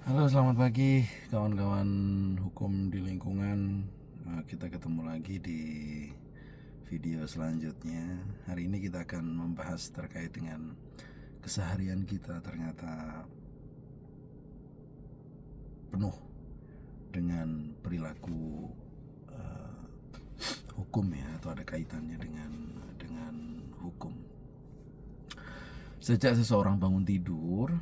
Halo, selamat pagi kawan-kawan hukum di lingkungan. Kita ketemu lagi di video selanjutnya. Hari ini kita akan membahas terkait dengan keseharian kita ternyata penuh dengan perilaku hukum ya, atau ada kaitannya dengan hukum. Sejak seseorang bangun tidur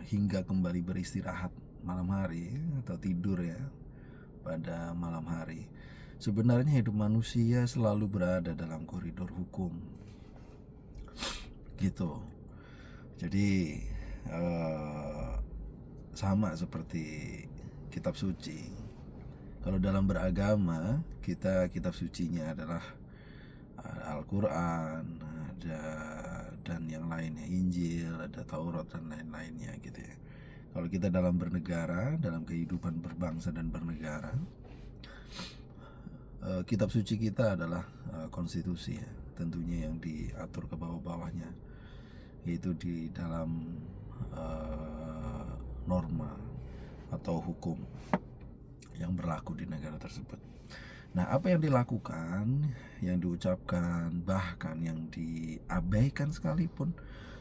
hingga kembali beristirahat malam hari atau tidur ya pada malam hari, sebenarnya hidup manusia selalu berada dalam koridor hukum gitu. Jadi sama seperti kitab suci. Kalau dalam beragama kita, kitab sucinya adalah Al-Quran, ada dan yang lainnya, Injil, ada Taurat dan lain-lainnya gitu ya. Kalau kita dalam bernegara, dalam kehidupan berbangsa dan bernegara, kitab suci kita adalah konstitusi ya, tentunya yang diatur ke bawah-bawahnya, yaitu di dalam norma atau hukum yang berlaku di negara tersebut. Nah, apa yang dilakukan, yang diucapkan, bahkan yang diabaikan sekalipun,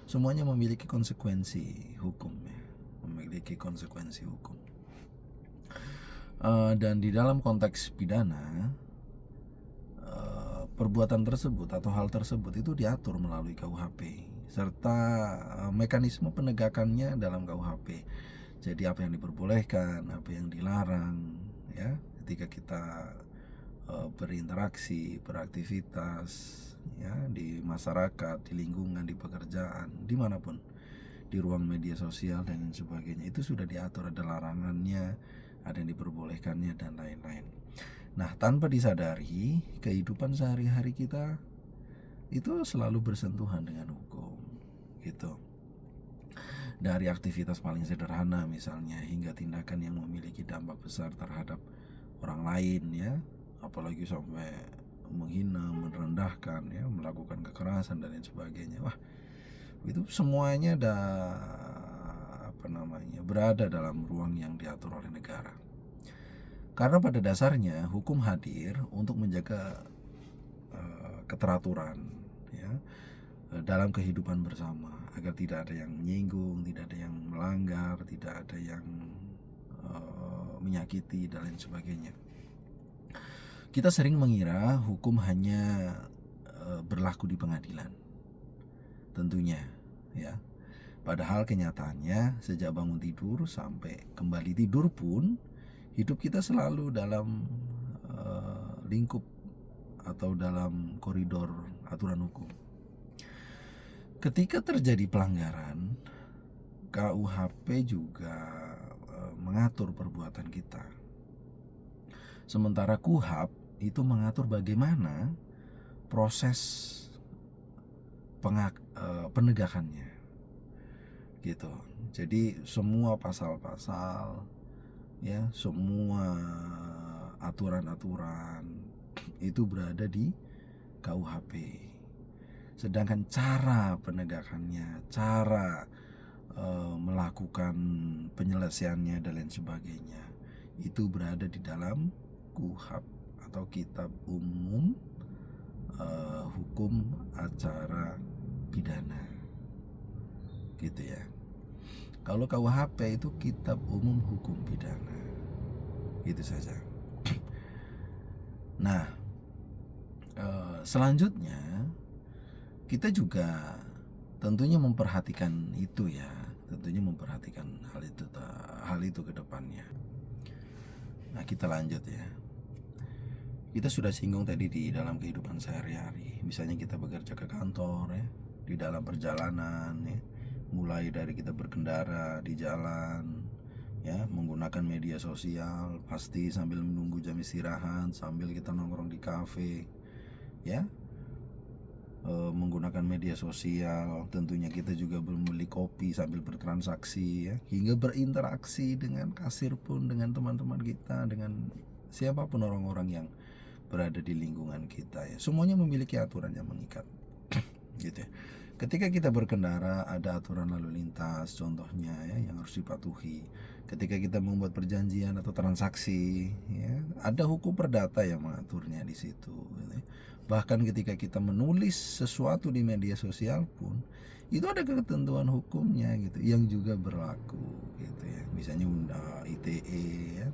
semuanya memiliki konsekuensi hukum ya, memiliki konsekuensi hukum. Dan di dalam konteks pidana, perbuatan tersebut atau hal tersebut itu diatur melalui KUHP serta mekanisme penegakannya dalam KUHP. Jadi apa yang diperbolehkan, apa yang dilarang ya ketika kita berinteraksi, beraktivitas ya di masyarakat, di lingkungan, di pekerjaan, dimanapun, di ruang media sosial dan sebagainya, itu sudah diatur, ada larangannya, ada yang diperbolehkannya dan lain-lain. Nah, tanpa disadari, kehidupan sehari-hari kita itu selalu bersentuhan dengan hukum gitu. Dari aktivitas paling sederhana misalnya hingga tindakan yang memiliki dampak besar terhadap orang lain ya, apalagi sampai menghina, merendahkan ya, melakukan kekerasan dan lain sebagainya. Wah, itu semuanya berada dalam ruang yang diatur oleh negara. Karena pada dasarnya hukum hadir untuk menjaga keteraturan ya dalam kehidupan bersama, agar tidak ada yang menyinggung, tidak ada yang melanggar, tidak ada yang menyakiti dan lain sebagainya. Kita sering mengira hukum hanya berlaku di pengadilan, tentunya ya. Padahal kenyataannya sejak bangun tidur sampai kembali tidur pun, hidup kita selalu dalam lingkup atau dalam koridor aturan hukum. Ketika terjadi pelanggaran, KUHP juga mengatur perbuatan kita. Sementara KUHP itu mengatur bagaimana proses penegakannya gitu. Jadi semua pasal-pasal ya, semua aturan-aturan itu berada di KUHP. Sedangkan cara penegakannya, cara melakukan penyelesaiannya dan lain sebagainya, itu berada di dalam KUHP atau Kitab Umum Hukum Acara Pidana gitu ya. Kalau KUHP itu Kitab Umum Hukum Pidana, gitu saja. Nah, selanjutnya kita juga tentunya memperhatikan itu ya, tentunya memperhatikan hal itu ke depannya. Nah, kita lanjut ya. Kita sudah singgung tadi di dalam kehidupan sehari-hari, misalnya kita bekerja ke kantor ya, di dalam perjalanan ya, mulai dari kita berkendara di jalan ya, menggunakan media sosial pasti sambil menunggu jam istirahat, sambil kita nongkrong di kafe ya, menggunakan media sosial, tentunya kita juga membeli kopi sambil bertransaksi ya, hingga berinteraksi dengan kasir pun, dengan teman-teman kita, dengan siapapun orang-orang yang berada di lingkungan kita ya. Semuanya memiliki aturan yang mengikat gitu ya. Ketika kita berkendara ada aturan lalu lintas contohnya ya yang harus dipatuhi. Ketika kita membuat perjanjian atau transaksi ya, ada hukum perdata yang mengaturnya di situ gitu ya. Bahkan ketika kita menulis sesuatu di media sosial pun itu ada ketentuan hukumnya gitu yang juga berlaku gitu ya. Misalnya undang ITE ya.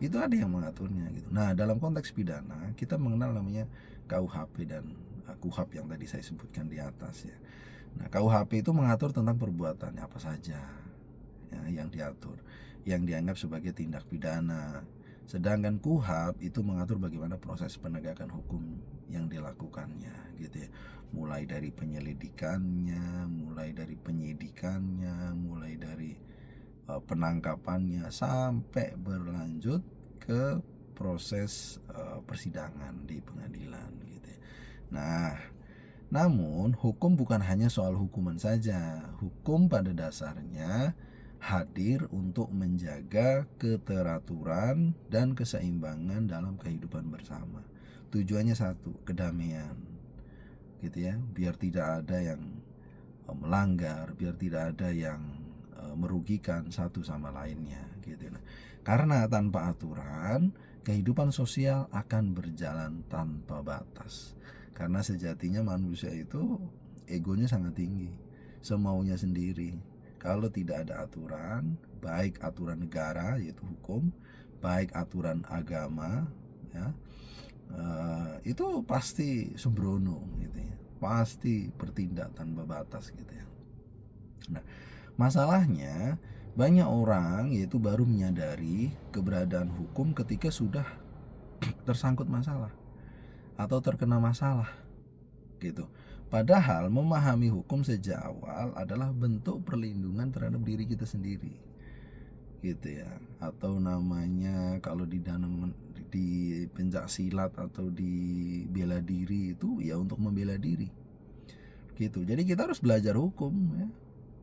Itu ada yang mengaturnya gitu. Nah, dalam konteks pidana kita mengenal namanya KUHP dan KUHAP yang tadi saya sebutkan di atas ya. Nah, KUHP itu mengatur tentang perbuatannya apa saja ya, yang diatur, yang dianggap sebagai tindak pidana. Sedangkan KUHAP itu mengatur bagaimana proses penegakan hukum yang dilakukannya gitu ya. Mulai dari penyelidikannya, mulai dari penyidikannya, mulai dari penangkapannya sampai berlanjut ke proses persidangan di pengadilan gitu ya. Nah, namun hukum bukan hanya soal hukuman saja. Hukum pada dasarnya hadir untuk menjaga keteraturan dan keseimbangan dalam kehidupan bersama. Tujuannya satu, kedamaian. Gitu ya, biar tidak ada yang melanggar, biar tidak ada yang merugikan satu sama lainnya gitu. Nah, karena tanpa aturan kehidupan sosial akan berjalan tanpa batas. Karena sejatinya manusia itu egonya sangat tinggi, semaunya sendiri. Kalau tidak ada aturan, baik aturan negara yaitu hukum, baik aturan agama ya, itu pasti sembrono gitu ya, pasti bertindak tanpa batas gitu ya. Nah, masalahnya banyak orang yaitu baru menyadari keberadaan hukum ketika sudah tersangkut masalah atau terkena masalah gitu. Padahal memahami hukum sejak awal adalah bentuk perlindungan terhadap diri kita sendiri gitu ya. Atau namanya kalau di dalam di pencak silat atau di bela diri itu ya untuk membela diri gitu. Jadi kita harus belajar hukum ya.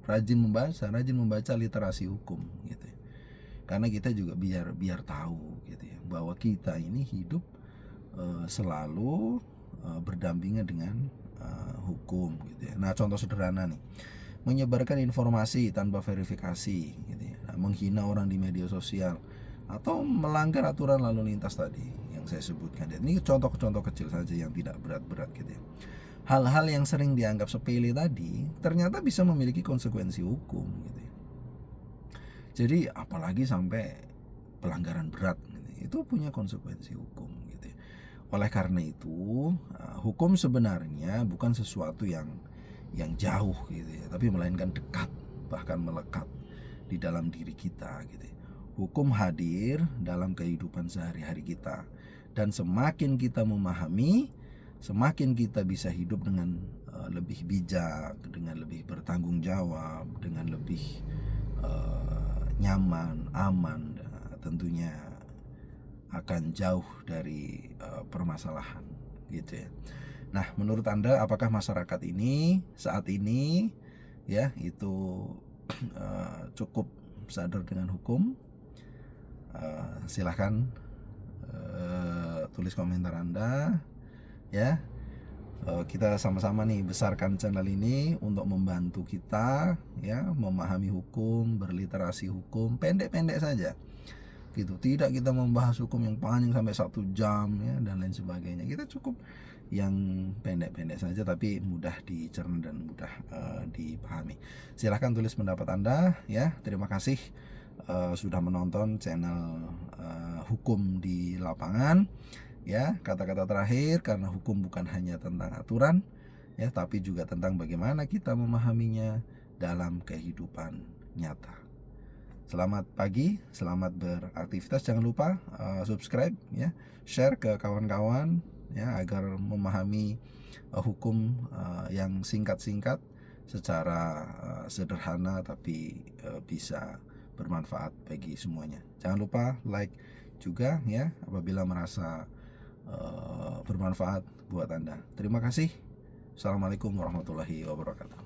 Rajin membaca literasi hukum gitu ya. Karena kita juga biar tahu gitu ya bahwa kita ini hidup selalu berdampingan dengan hukum gitu ya. Nah, contoh sederhana nih, menyebarkan informasi tanpa verifikasi gitu ya. Nah, menghina orang di media sosial atau melanggar aturan lalu lintas tadi yang saya sebutkan. Ini contoh-contoh kecil saja yang tidak berat-berat gitu ya. Hal-hal yang sering dianggap sepele tadi ternyata bisa memiliki konsekuensi hukum gitu ya. Jadi apalagi sampai pelanggaran berat gitu, itu punya konsekuensi hukum gitu ya. Oleh karena itu hukum sebenarnya bukan sesuatu yang jauh gitu ya, tapi melainkan dekat, bahkan melekat di dalam diri kita gitu ya. Hukum hadir dalam kehidupan sehari-hari kita, dan semakin kita memahami, semakin kita bisa hidup dengan lebih bijak, dengan lebih bertanggung jawab, dengan lebih nyaman, aman, tentunya akan jauh dari permasalahan gitu ya. Nah, menurut Anda apakah masyarakat ini saat ini ya itu cukup sadar dengan hukum? Silahkan tulis komentar Anda ya. Kita sama-sama nih besarkan channel ini untuk membantu kita ya memahami hukum, berliterasi hukum, pendek-pendek saja gitu. Tidak kita membahas hukum yang panjang sampai 1 jam ya dan lain sebagainya. Kita cukup yang pendek-pendek saja tapi mudah dicerna dan mudah dipahami. Silahkan tulis pendapat Anda ya. Terima kasih sudah menonton channel Hukum di Lapangan. Ya, kata-kata terakhir, karena hukum bukan hanya tentang aturan ya, tapi juga tentang bagaimana kita memahaminya dalam kehidupan nyata. Selamat pagi, selamat beraktivitas. Jangan lupa subscribe ya, share ke kawan-kawan ya agar memahami hukum yang singkat-singkat secara sederhana tapi bisa bermanfaat bagi semuanya. Jangan lupa like juga ya apabila merasa bermanfaat buat Anda. Terima kasih. Assalamualaikum warahmatullahi wabarakatuh.